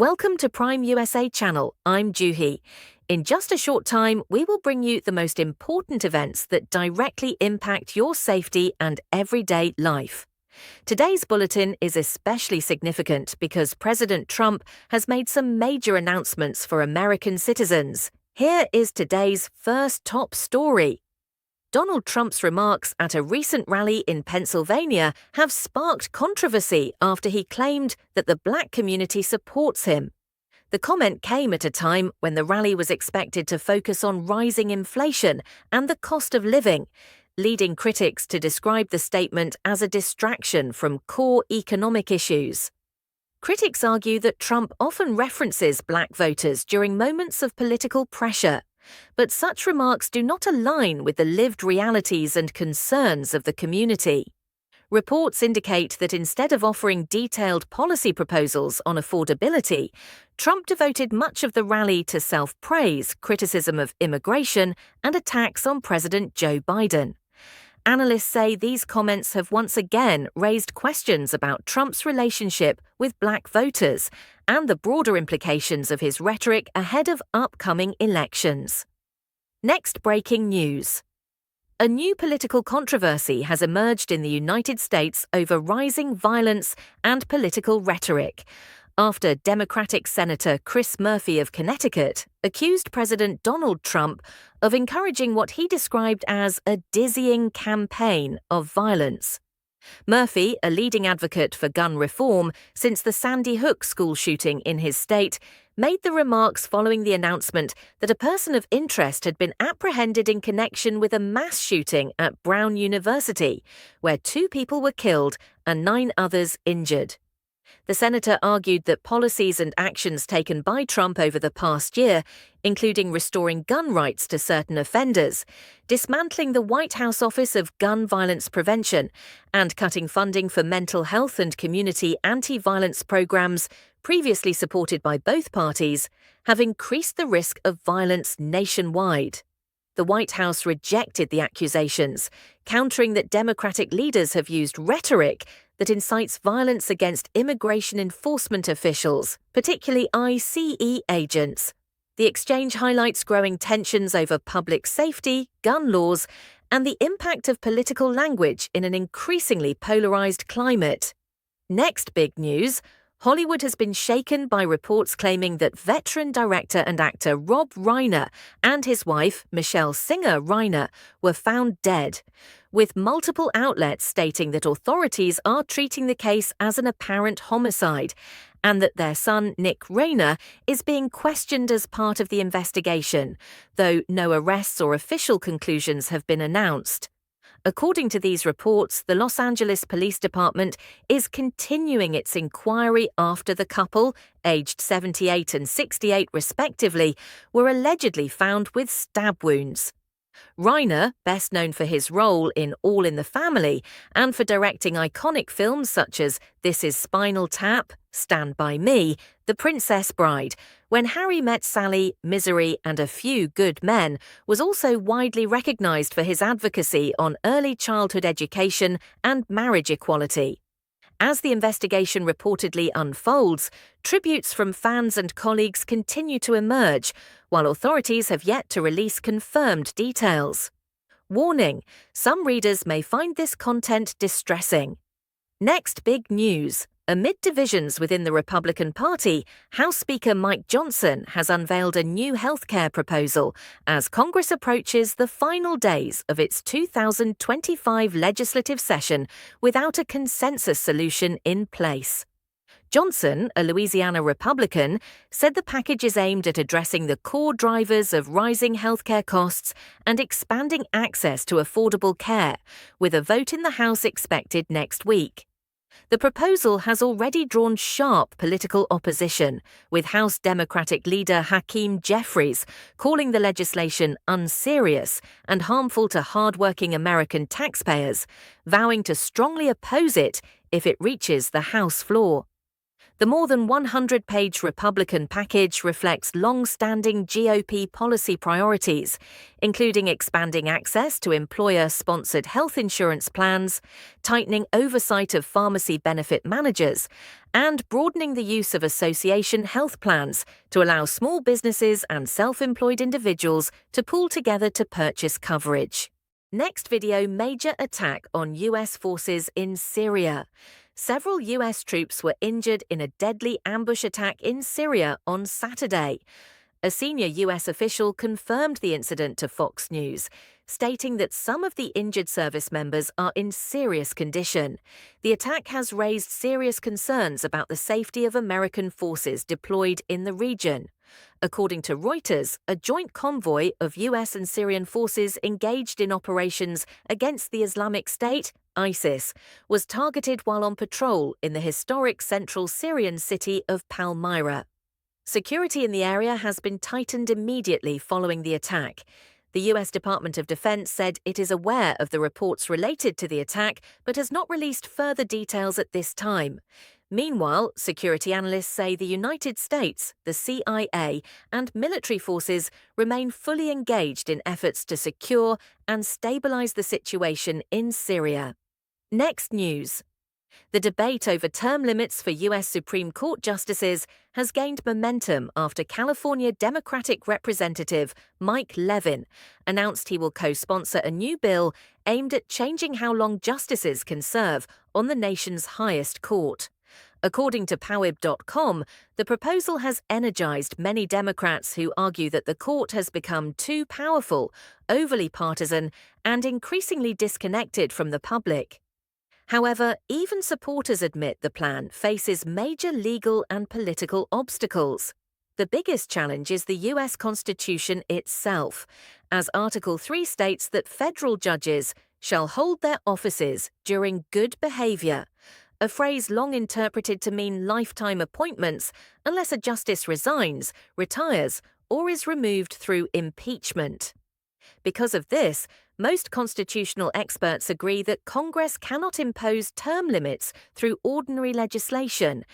Welcome to Prime USA channel. I'm Juhi. In just a short time, we will bring you the most important events that directly impact your safety and everyday life. Today's bulletin is especially significant because President Trump has made some major announcements for American citizens. Here is today's first top story. Donald Trump's remarks at a recent rally in Pennsylvania have sparked controversy after he claimed that the black community supports him. The comment came at a time when the rally was expected to focus on rising inflation and the cost of living, leading critics to describe the statement as a distraction from core economic issues. Critics argue that Trump often references black voters during moments of political pressure, but such remarks do not align with the lived realities and concerns of the community. Reports indicate that instead of offering detailed policy proposals on affordability, Trump devoted much of the rally to self-praise, criticism of immigration, and attacks on President Joe Biden. Analysts say these comments have once again raised questions about Trump's relationship with black voters and the broader implications of his rhetoric ahead of upcoming elections. Next breaking news. A new political controversy has emerged in the United States over rising violence and political rhetoric, after Democratic Senator Chris Murphy of Connecticut accused President Donald Trump of encouraging what he described as a dizzying campaign of violence. Murphy, a leading advocate for gun reform since the Sandy Hook school shooting in his state, made the remarks following the announcement that a person of interest had been apprehended in connection with a mass shooting at Brown University, where 2 people were killed and 9 others injured. The senator argued that policies and actions taken by Trump over the past year, including restoring gun rights to certain offenders, dismantling the White House Office of Gun Violence Prevention, and cutting funding for mental health and community anti-violence programs previously supported by both parties, have increased the risk of violence nationwide. The White House rejected the accusations, countering that Democratic leaders have used rhetoric that incites violence against immigration enforcement officials, particularly ICE agents. The exchange highlights growing tensions over public safety, gun laws, and the impact of political language in an increasingly polarized climate. Next big news. Hollywood has been shaken by reports claiming that veteran director and actor Rob Reiner and his wife, Michelle Singer Reiner, were found dead, with multiple outlets stating that authorities are treating the case as an apparent homicide, and that their son, Nick Reiner, is being questioned as part of the investigation, though no arrests or official conclusions have been announced. According to these reports, the Los Angeles Police Department is continuing its inquiry after the couple, aged 78 and 68 respectively, were allegedly found with stab wounds. Reiner, best known for his role in All in the Family and for directing iconic films such as This Is Spinal Tap, Stand By Me, The Princess Bride, When Harry Met Sally, Misery, and A Few Good Men, was also widely recognized for his advocacy on early childhood education and marriage equality. As the investigation reportedly unfolds, tributes from fans and colleagues continue to emerge, while authorities have yet to release confirmed details. Warning: some readers may find this content distressing. Next big news. Amid divisions within the Republican Party, House Speaker Mike Johnson has unveiled a new healthcare proposal as Congress approaches the final days of its 2025 legislative session without a consensus solution in place. Johnson, a Louisiana Republican, said the package is aimed at addressing the core drivers of rising healthcare costs and expanding access to affordable care, with a vote in the House expected next week. The proposal has already drawn sharp political opposition, with House Democratic leader Hakeem Jeffries calling the legislation unserious and harmful to hard-working American taxpayers, vowing to strongly oppose it if it reaches the House floor. The more than 100-page Republican package reflects long-standing GOP policy priorities, including expanding access to employer-sponsored health insurance plans, tightening oversight of pharmacy benefit managers, and broadening the use of association health plans to allow small businesses and self-employed individuals to pool together to purchase coverage. Next video: major attack on U.S. forces in Syria. Several U.S. troops were injured in a deadly ambush attack in Syria on Saturday. A senior U.S. official confirmed the incident to Fox News, stating that some of the injured service members are in serious condition. The attack has raised serious concerns about the safety of American forces deployed in the region. According to Reuters, a joint convoy of U.S. and Syrian forces engaged in operations against the Islamic State, ISIS, was targeted while on patrol in the historic central Syrian city of Palmyra. Security in the area has been tightened immediately following the attack. The U.S. Department of Defense said it is aware of the reports related to the attack but has not released further details at this time. Meanwhile, security analysts say the United States, the CIA, and military forces remain fully engaged in efforts to secure and stabilize the situation in Syria. Next news. The debate over term limits for U.S. Supreme Court justices has gained momentum after California Democratic Representative Mike Levin announced he will co-sponsor a new bill aimed at changing how long justices can serve on the nation's highest court. According to Powib.com, the proposal has energized many Democrats who argue that the court has become too powerful, overly partisan, and increasingly disconnected from the public. However, even supporters admit the plan faces major legal and political obstacles. The biggest challenge is the U.S. Constitution itself, as Article 3 states that federal judges shall hold their offices during good behavior, a phrase long interpreted to mean lifetime appointments unless a justice resigns, retires, or is removed through impeachment. Because of this, most constitutional experts agree that Congress cannot impose term limits through ordinary legislation,